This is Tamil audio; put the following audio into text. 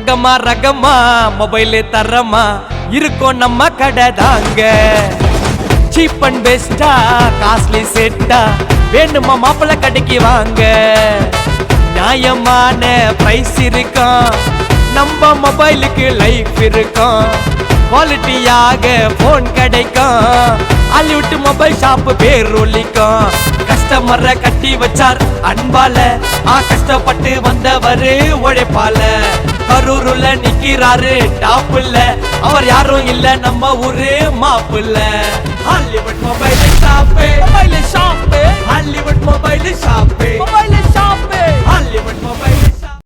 ரகமா ரகமா மொபைல் தரமா இருக்கும் நம்ம கடை தாங்க. சீப் அண்ட் பெஸ்டா காஸ்ட்லி செட்டா வேணுமா மாப்பிள்ள கடைக்கு வாங்க. நியாயமான பிரைஸ் இருக்கும், நம்ம மொபைலுக்கு லைஃப் இருக்கும். குவாலிட்டியாக போன் கிடைக்கும், ஹாலிவுட் மொபைல் ஷாப் பேர் ஒலிக்கும். கஸ்டமரை கட்டி வச்சார் அன்பால, கஷ்டப்பட்டு வந்தவரு உழைப்பால. கரூருல நிக்கிறாரு டாப்புல, அவர் யாரும் இல்ல நம்ம ஊரு மாப்புல. Hollywood mobile shop